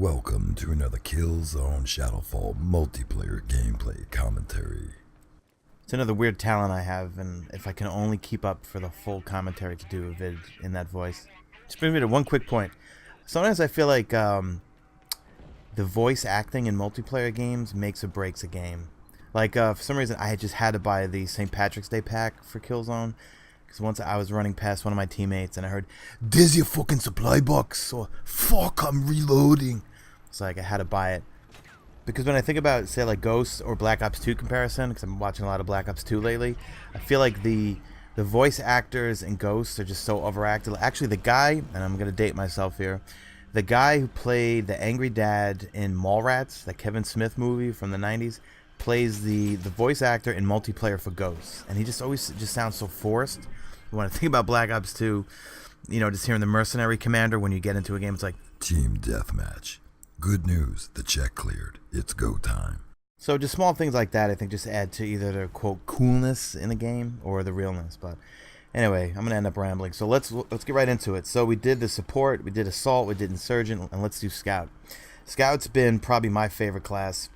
Welcome to another KillZone Shadowfall multiplayer gameplay commentary. It's another weird talent I have, and if I can only keep up for the full commentary to do a vid in that voice. Just brings me to one quick point. Sometimes I feel like the voice acting in multiplayer games makes or breaks a game. Like, for some reason, I just had to buy the St. Patrick's Day pack for KillZone. Because once I was running past one of my teammates and I heard, "There's your fucking supply box," or "Fuck, I'm reloading." It's like I had to buy it. Because when I think about, say, like Ghosts or Black Ops 2 comparison, because I'm watching a lot of Black Ops 2 lately, I feel like the voice actors in Ghosts are just so overacted. Actually, the guy, and I'm going to date myself here, the guy who played the angry dad in Mallrats, the Kevin Smith movie from the 90s, plays the voice actor in multiplayer for Ghosts. And he just always just sounds so forced. When I think about Black Ops 2, you know, just hearing the mercenary commander when you get into a game, it's like, Team Deathmatch. Good news, the check cleared. It's go time. so just small things like that, I think, just add to either the, quote, coolness in the game or the realness. But anyway, I'm going to end up rambling. So let's get right into it. So we did the support, we did assault, we did insurgent, and let's do scout. Scout's been probably my favorite class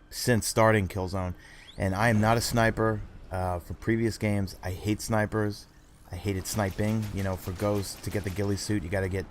since starting KillZone. And I am not a sniper. For previous games, I hate snipers. I hated sniping. You know, for Ghost, to get the ghillie suit, you got to get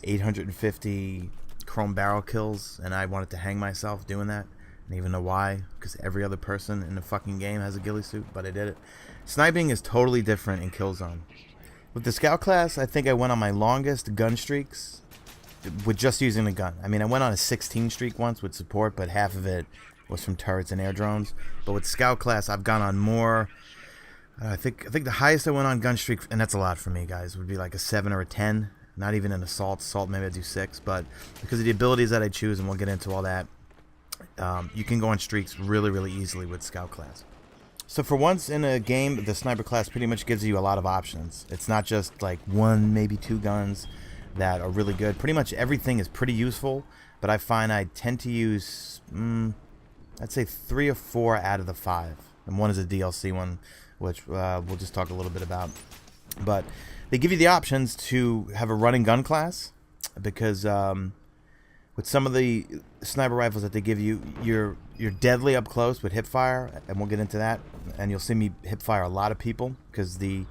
850 chrome barrel kills, and I wanted to hang myself doing that. And even know why, because every other person in the fucking game has a ghillie suit, but I did it. Sniping is totally different in KillZone. With the scout class, I think I went on my longest gun streaks with just using a gun. I mean, I went on a 16 streak once with support, but half of it was from turrets and air drones. But with scout class, I've gone on more. I think the highest I went on gun streak, and that's a lot for me, guys, would be like a 7 or a 10. Not even an assault. Assault, maybe I do 6. But because of the abilities that I choose, and we'll get into all that, you can go on streaks really, really easily with scout class. So for once in a game, the sniper class pretty much gives you a lot of options. It's not just like 1, maybe 2 guns that are really good. Pretty much everything is pretty useful, but I find I tend to use, I'd say 3 or 4 out of the 5. And one is a DLC one, which we'll just talk a little bit about. But they give you the options to have a running gun class, because with some of the sniper rifles that they give you, you're deadly up close with hipfire, and we'll get into that. And you'll see me hipfire a lot of people, because the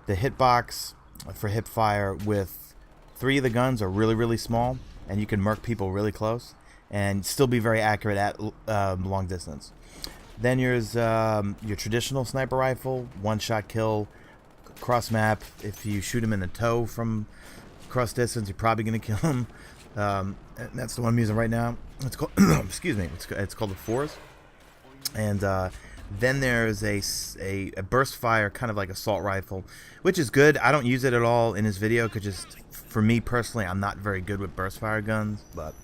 hitbox for hipfire with 3 of the guns are really, really small, and you can murk people really close and still be very accurate at long distance. Then there's your traditional sniper rifle, one-shot kill, cross map. If you shoot him in the toe from cross distance, you're probably going to kill him. And that's the one I'm using right now. It's called, excuse me, it's called the Fours. And then there's a burst fire, kind of like assault rifle, which is good. I don't use it at all in this video, because just for me personally, I'm not very good with burst fire guns, but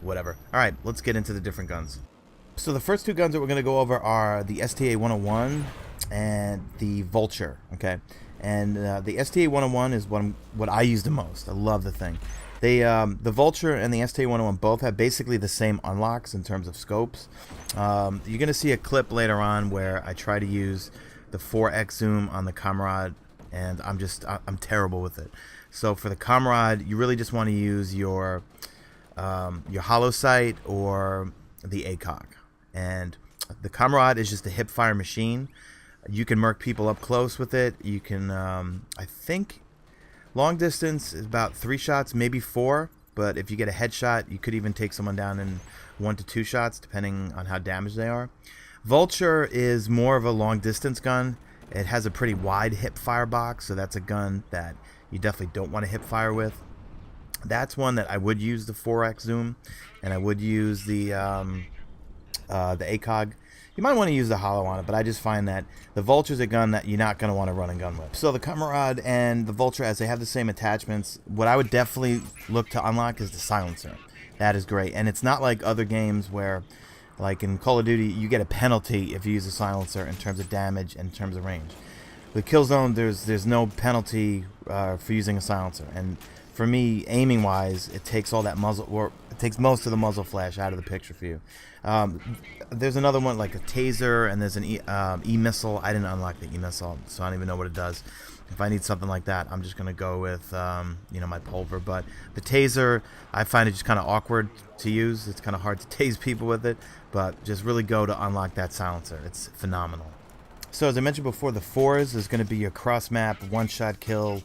whatever. All right, let's get into the different guns. So the first 2 guns that we're going to go over are the STA 101 and the Vulture, okay? And the STA 101 is what I use the most. I love the thing. The Vulture and the STA 101 both have basically the same unlocks in terms of scopes. You're going to see a clip later on where I try to use the 4x zoom on the Comrade, and I'm terrible with it. So for the Comrade, you really just want to use your hollow sight or the ACOG. And the Comrade is just a hip fire machine. You can murk people up close with it. You can, I think, long distance is about 3 shots, maybe 4. But if you get a headshot, you could even take someone down in 1 to 2 shots, depending on how damaged they are. Vulture is more of a long distance gun. It has a pretty wide hip fire box, so that's a gun that you definitely don't want to hip fire with. That's one that I would use the 4x zoom, and I would use the ACOG. You might want to use the hollow on it, but I just find that the Vulture is a gun that you're not going to want to run and gun with. So the Comrade and the Vulture, as they have the same attachments, what I would definitely look to unlock is the silencer. That is great. And it's not like other games where, like in Call of Duty, you get a penalty if you use a silencer in terms of damage and in terms of range. With KillZone, there's no penalty for using a silencer. And for me, aiming wise, it takes all that muzzle, or it takes most of the muzzle flash out of the picture for you. There's another one like a taser, and there's an e-missile. I didn't unlock the e-missile, so I don't even know what it does. if I need something like that, I'm just gonna go with my pulver. But the taser, I find it just kind of awkward to use. It's kind of hard to tase people with it, but just really go to unlock that silencer. It's phenomenal. So as I mentioned before, the fours is going to be your cross map, one-shot kill,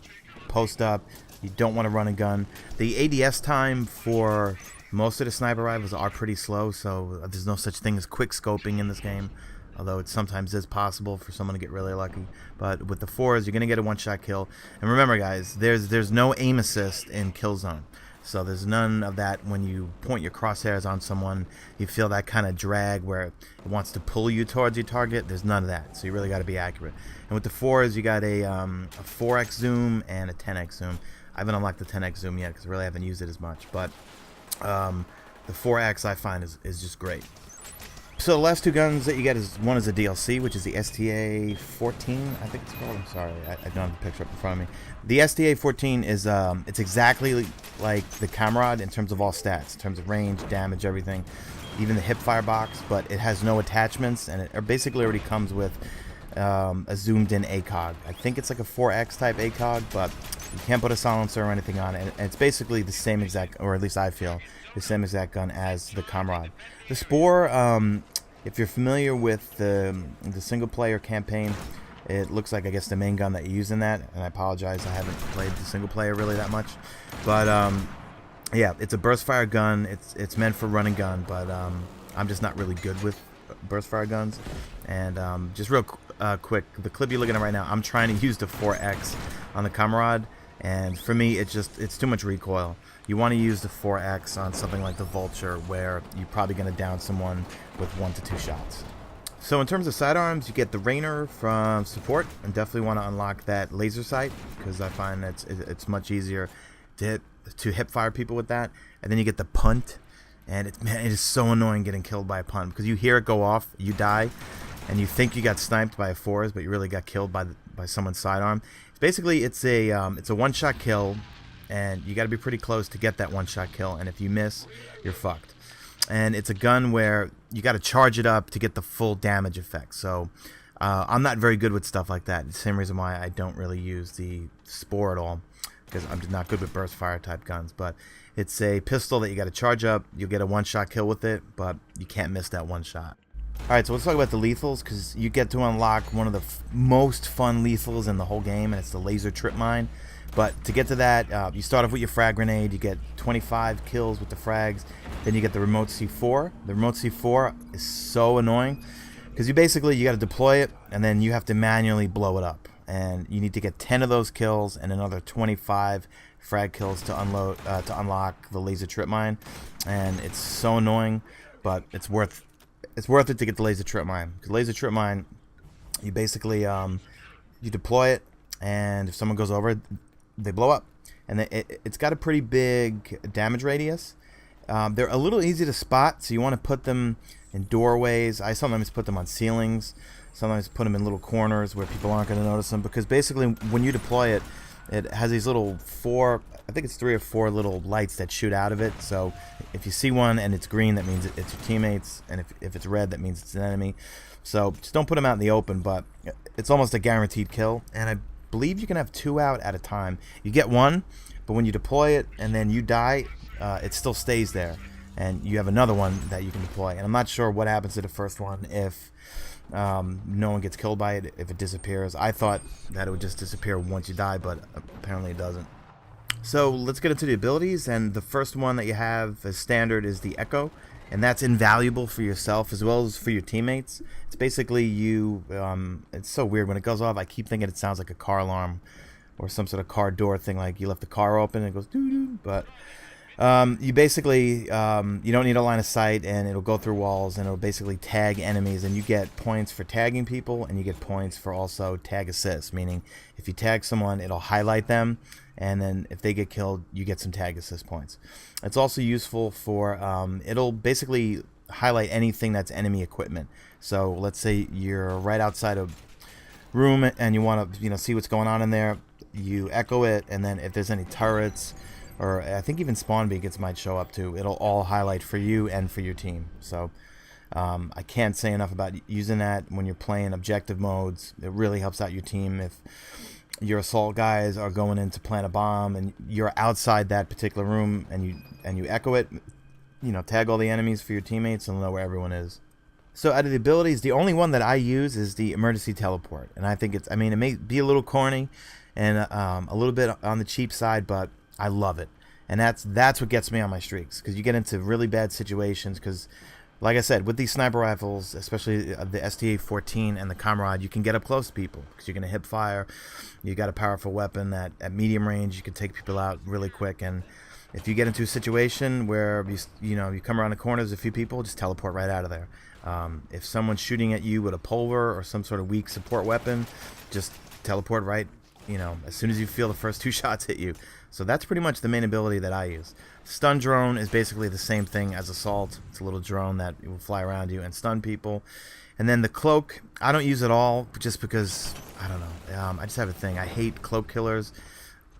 post up. You don't want to run and gun. The ADS time for most of the sniper rifles are pretty slow, so there's no such thing as quick scoping in this game, although it sometimes is possible for someone to get really lucky. But with the fours, you're going to get a one-shot kill. And remember, guys, there's no aim assist in KillZone. So there's none of that when you point your crosshairs on someone. You feel that kind of drag where it wants to pull you towards your target. There's none of that. So you really got to be accurate. And with the fours, you got a 4x zoom and a 10x zoom. I haven't unlocked the 10x zoom yet because I really haven't used it as much. But the 4x I find is just great. So the last two guns that you get is, one is a DLC, which is the STA-14, I think it's called. I'm sorry, I don't have the picture up in front of me. The STA-14 is it's exactly like the Comrade in terms of all stats, in terms of range, damage, everything, even the hipfire box, but it has no attachments, and it basically already comes with a zoomed-in ACOG. I think it's like a 4X type ACOG, but you can't put a silencer or anything on it, and it's basically the same exact, or at least I feel, the same exact gun as the Comrade. The Spore, if you're familiar with the single-player campaign, it looks like, I guess, the main gun that you use in that, and I apologize, I haven't played the single-player really that much, but yeah, it's a burst-fire gun. It's meant for run and gun, but I'm just not really good with burst-fire guns. And just real quick, the clip you're looking at right now, I'm trying to use the 4X on the Comrade, and for me, it's too much recoil. You want to use the 4X on something like the Vulture, where you're probably going to down someone with 1 to 2 shots. So in terms of sidearms, you get the Rainer from support, and definitely want to unlock that laser sight, because I find that it's much easier to hip fire people with that. And then you get the punt, and it is so annoying getting killed by a punt, because you hear it go off, you die, and you think you got sniped by a fours, but you really got killed by someone's sidearm. Basically, it's a one-shot kill, and you got to be pretty close to get that one-shot kill, and if you miss, you're fucked. And it's a gun where you got to charge it up to get the full damage effect. So I'm not very good with stuff like that. The same reason why I don't really use the Spore at all, because I'm just not good with burst fire type guns. But it's a pistol that you got to charge up. You'll get a one-shot kill with it, but you can't miss that one shot. Alright, so let's talk about the lethals, because you get to unlock one of the most fun lethals in the whole game, and it's the laser trip mine. But to get to that, you start off with your frag grenade. You get 25 kills with the frags. Then you get the remote C4. The remote C4 is so annoying, because you got to deploy it, and then you have to manually blow it up. And you need to get 10 of those kills and another 25 frag kills to unlock the laser trip mine. And it's so annoying, but it's worth it to get the laser trip mine. Because laser trip mine, you basically you deploy it, and if someone goes over, they blow up. And it's got a pretty big damage radius. They're a little easy to spot, so you want to put them in doorways. I sometimes put them on ceilings. Sometimes put them in little corners where people aren't going to notice them, because basically when you deploy it, it has these little I think it's 3 or 4 little lights that shoot out of it. So if you see one and it's green, that means it's your teammates, and if it's red, that means it's an enemy. So just don't put them out in the open, but it's almost a guaranteed kill. And I believe you can have 2 out at a time. You get 1, but when you deploy it and then you die, it still stays there, and you have another one that you can deploy. And I'm not sure what happens to the first one if no one gets killed by it, if it disappears. I thought that it would just disappear once you die, but apparently it doesn't. So let's get into the abilities, and the first one that you have as standard is the Echo, and that's invaluable for yourself as well as for your teammates. It's basically it's so weird when it goes off. I keep thinking it sounds like a car alarm or some sort of car door thing, like you left the car open and it goes doo-doo. But you basically you don't need a line of sight, and it'll go through walls, and it'll basically tag enemies, and you get points for tagging people, and you get points for also tag assist, meaning if you tag someone, it'll highlight them, and then if they get killed, you get some tag assist points. It's also useful for it'll basically highlight anything that's enemy equipment. So let's say you're right outside a room and you want to see what's going on in there. You echo it, and then if there's any turrets, or I think even spawn beacons might show up too, it'll all highlight for you and for your team. So I can't say enough about using that when you're playing objective modes. It really helps out your team. If your assault guys are going in to plant a bomb, and you're outside that particular room, and you echo it. You know, tag all the enemies for your teammates and know where everyone is. So out of the abilities, the only one that I use is the emergency teleport, and I think it's. I mean, it may be a little corny, and a little bit on the cheap side, but I love it, and that's what gets me on my streaks, because you get into really bad situations. Because, like I said, with these sniper rifles, especially the STA-14 and the Comrade, you can get up close to people because you're gonna hip fire. You got a powerful weapon that at medium range you can take people out really quick, and if you get into a situation where you come around the corner, there's a few people, just teleport right out of there. If someone's shooting at you with a pulver or some sort of weak support weapon, just teleport right, as soon as you feel the first 2 shots hit you. So that's pretty much the main ability that I use. Stun drone is basically the same thing as assault. It's a little drone that will fly around you and stun people. And then the cloak, I don't use it all just because, I don't know, I just have a thing. I hate cloak killers.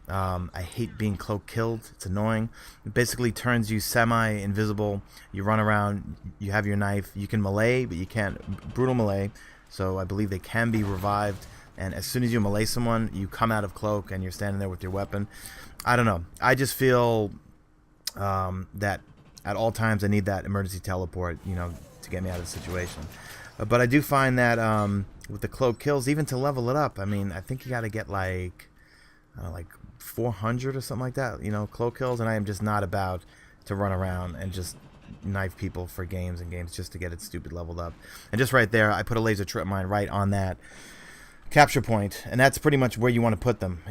I hate being cloak killed. It's annoying. It basically turns you semi-invisible. You run around, you have your knife. You can melee, but you can't brutal melee. So I believe they can be revived. And as soon as you melee someone, you come out of cloak and you're standing there with your weapon. I don't know. I just feel that at all times I need that emergency teleport, to get me out of the situation. But I do find that with the cloak kills, even to level it up, I mean, I think you got to get like 400 or something like that, cloak kills, and I am just not about to run around and just knife people for games and games just to get it stupid leveled up. And just right there, I put a laser trip mine right on that capture point, and that's pretty much where you want to put them.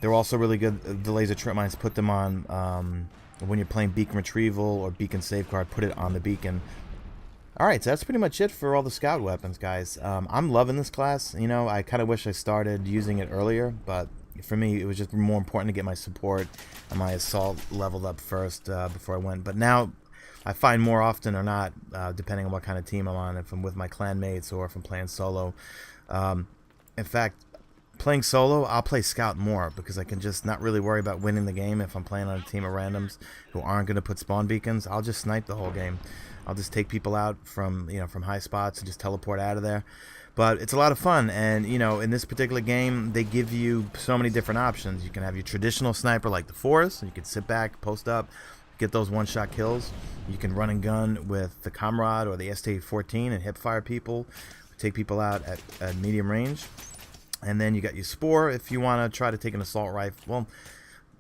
They're also really good, the laser trip mines. Put them on when you're playing beacon retrieval or beacon safeguard, put it on the beacon. Alright, so that's pretty much it for all the scout weapons, guys. I'm loving this class. I kind of wish I started using it earlier, but for me it was just more important to get my support and my assault leveled up first before I went. But now I find more often or not, depending on what kind of team I'm on, if I'm with my clan mates or if I'm playing solo. In fact, playing solo, I'll play scout more because I can just not really worry about winning the game. If I'm playing on a team of randoms who aren't going to put spawn beacons, I'll just snipe the whole game. I'll just take people out from high spots and just teleport out of there. But it's a lot of fun, and in this particular game, they give you so many different options. You can have your traditional sniper like the Forest. You can sit back, post up, get those one-shot kills. You can run and gun with the Comrade or the STA-14 and hip fire people, take people out at medium range. And then you got your Spore if you want to try to take an assault rifle. Well,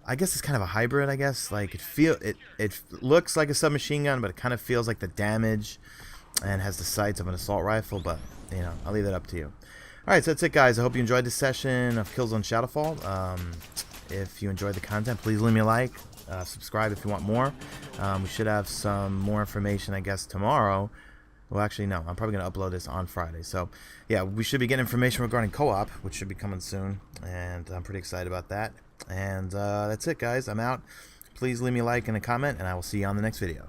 I guess it's kind of a hybrid, I guess. Like it looks like a submachine gun, but it kind of feels like the damage and has the sights of an assault rifle. But I'll leave that up to you. All right, so that's it, guys. I hope you enjoyed this session of KillZone Shadowfall. If you enjoyed the content, please leave me a like. Subscribe if you want more. We should have some more information, I guess, tomorrow. Well, actually, no. I'm probably going to upload this on Friday. So, yeah, we should be getting information regarding co-op, which should be coming soon. And I'm pretty excited about that. And that's it, guys. I'm out. Please leave me a like and a comment, and I will see you on the next video.